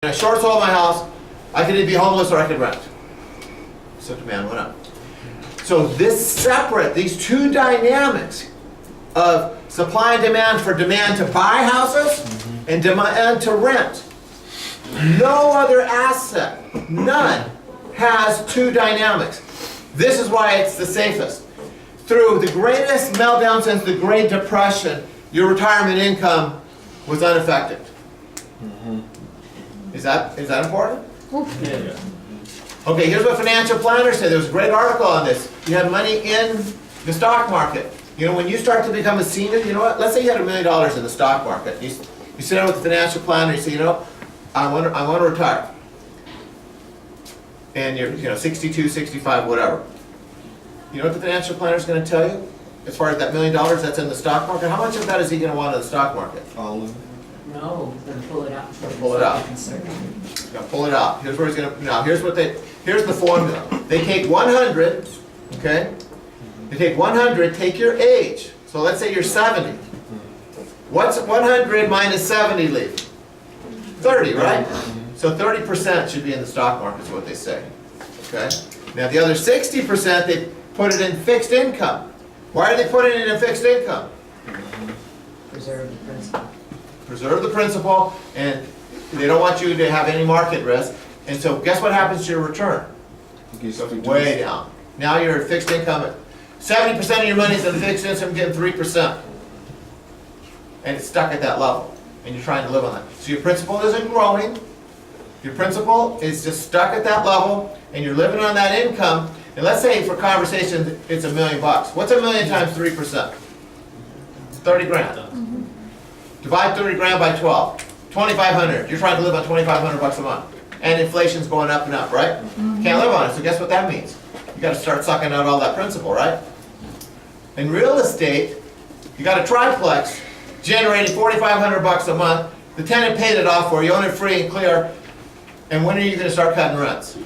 I short sold my house, I could either be homeless or I could rent. So demand went up. So this separate, these two dynamics of supply and demand for demand to buy houses and demand to rent. No other asset, none, has two dynamics. This is why it's the safest. Through the greatest meltdown since the Great Depression, your retirement income was unaffected. Is that important? Yeah. Okay, here's what financial planners say. There was a great article on this. You have money in the stock market. You know, when you start to become a senior, you know what? Let's say you had $1 million in the stock market. You sit down with the financial planner, you say, you know, I want to retire. And you're 62, 65, whatever. You know what the financial planner is going to tell you? As far as that $1 million that's in the stock market, how much of that is he going to want in the stock market? All of it. No, then pull it out. Pull it out. He's going to pull it out. Here's where he's going to, now here's the formula. They take 100, okay? They take 100, take your age. So let's say you're 70. What's 100 minus 70 leave? 30, right? So 30% should be in the stock market is what they say, okay? Now the other 60%, they put it in fixed income. Why are they putting it in fixed income? Preserve the principal. Preserve the principal, and they don't want you to have any market risk. And so guess what happens to your return? It goes way down. Now you're at fixed income. 70% of your money is in fixed income, getting 3%. And it's stuck at that level. And you're trying to live on that. So your principal isn't growing. Your principal is just stuck at that level, and you're living on that income. And let's say for conversation, it's $1 million. What's $1 million times 3%? 30 grand. Divide 30 grand by 12. 2,500. You're trying to live on 2,500 bucks a month. And inflation's going up and up, right? Can't live on it, so guess what that means? You gotta start sucking out all that principal, right? In real estate, you got a triplex generating 4,500 bucks a month. The tenant paid it off for you, own it free and clear. And when are you gonna start cutting rents?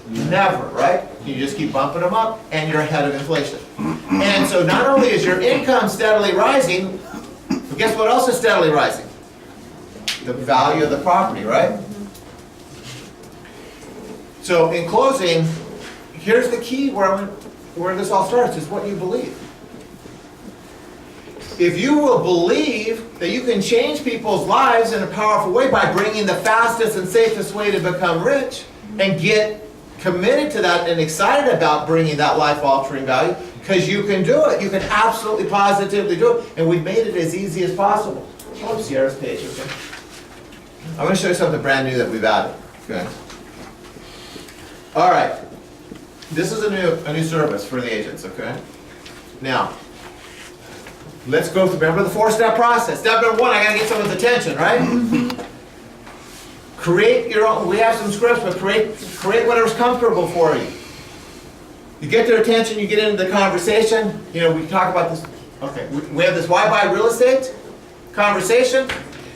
Never, right? You just keep bumping them up and you're ahead of inflation. And so not only is your income steadily rising, but guess what else is steadily rising? The value of the property, right? So in closing, here's the key where this all starts, is what you believe. If you will believe that you can change people's lives in a powerful way by bringing the fastest and safest way to become rich, and get committed to that and excited about bringing that life-altering value, because you can do it. You can absolutely positively do it. And we've made it as easy as possible. Pull up Sierra's page, okay? I'm going to show you something brand new that we've added. Okay. All right. This is a new service for the agents, okay? Now, let's go through, remember the 4-step process. Step number 1, I got to get someone's attention, right? Create your own, we have some scripts, but create whatever's comfortable for you. You get their attention, you get into the conversation. You know, we talk about this, okay, we have this why buy real estate conversation.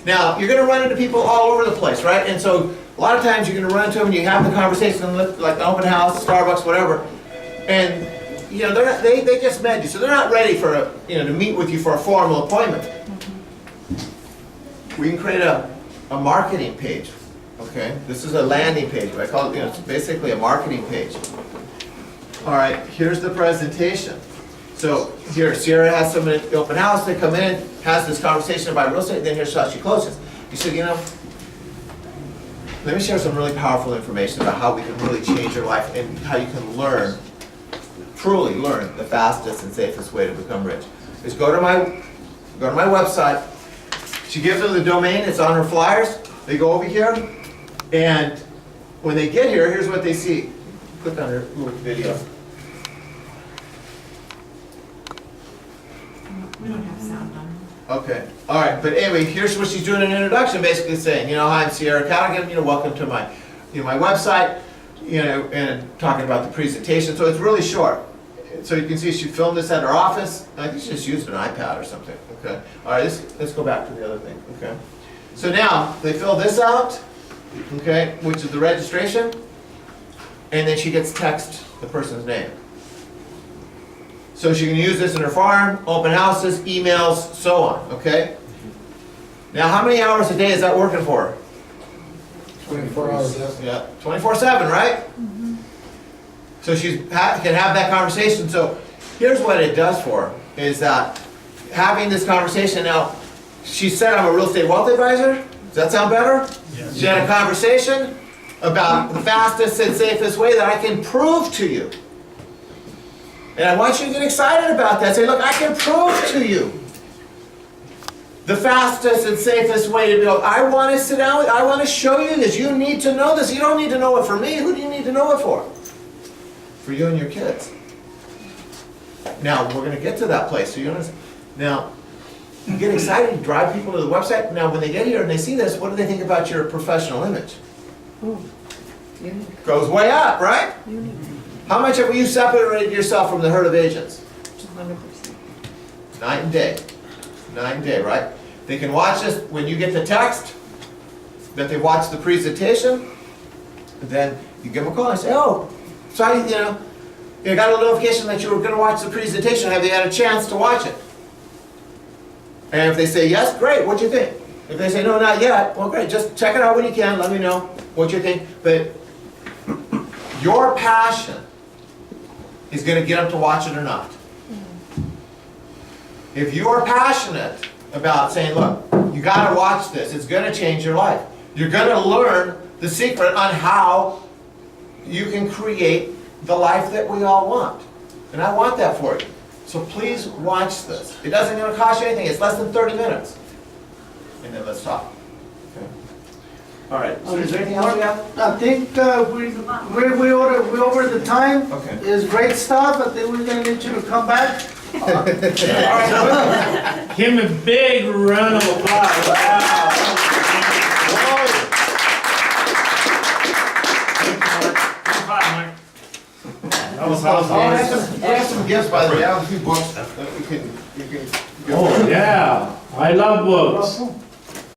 Now, you're going to run into people all over the place, right? And so, a lot of times you're going to run into them and you have the conversation, like the open house, Starbucks, whatever. And, you know, they just met you, so they're not ready for to meet with you for a formal appointment. We can create a marketing page, okay? This is a landing page, but I call it, it's basically a marketing page. All right, here's the presentation. So here, Sierra has someone at the open house, they come in, has this conversation about real estate, then here's how she closes. You said, let me share some really powerful information about how we can really change your life and how you can learn, truly learn the fastest and safest way to become rich. Is go to my website. She gives them the domain, it's on her flyers. They go over here, and when they get here, here's what they see. Click on her little video. We don't have sound on. Okay, all right, but anyway, here's what she's doing in an introduction, basically saying, hi, I'm Sierra Callaghan, welcome to my, my website, and talking about the presentation. So it's really short. So you can see she filmed this at her office. I think she just used an iPad or something. Okay, all right, let's go back to the other thing. Okay, so now they fill this out, okay, which is the registration, and then she gets text the person's name. So she can use this in her farm, open houses, emails, so on, okay? Now, how many hours a day is that working for her? 24 hours. Yeah, 24/7, right? So can have that conversation. So here's what it does for her, is that having this conversation now, she said I'm a real estate wealth advisor. Does that sound better? Yes. She had a conversation about the fastest and safest way that I can prove to you. And I want you to get excited about that. Say, look, I can prove to you the fastest and safest way to go. I want to sit down, I want to show you this. You need to know this. You don't need to know it for me. Who do you need to know it for? For you and your kids. Now, we're going to get to that place. So you understand? Now, you get excited, you drive people to the website. Now, when they get here and they see this, what do they think about your professional image? Goes way up, right? How much have you separated yourself from the herd of agents? 100%. Night and day. Night and day, right? They can watch this when you get the text that they watched the presentation. Then you give them a call and say, oh, sorry, you got a notification that you were going to watch the presentation. Have you had a chance to watch it? And if they say yes, great, what'd you think? If they say no, not yet, well, great, just check it out when you can, let me know what you think. But your passion is going to get them to watch it or not. If you are passionate about saying, look, you got to watch this, it's going to change your life. You're going to learn the secret on how you can create the life that we all want. And I want that for you. So please watch this. It doesn't going to cost you anything. It's less than 30 minutes. And then let's talk. Okay. All right. So is there anything else we have? I think we over the time. Okay. It's great stuff. I think we're gonna need you to come back. All right. Give him a big round of applause. Wow. That was awesome. We have some gifts, by the way. I have a few books that you can Oh, yeah. I love books.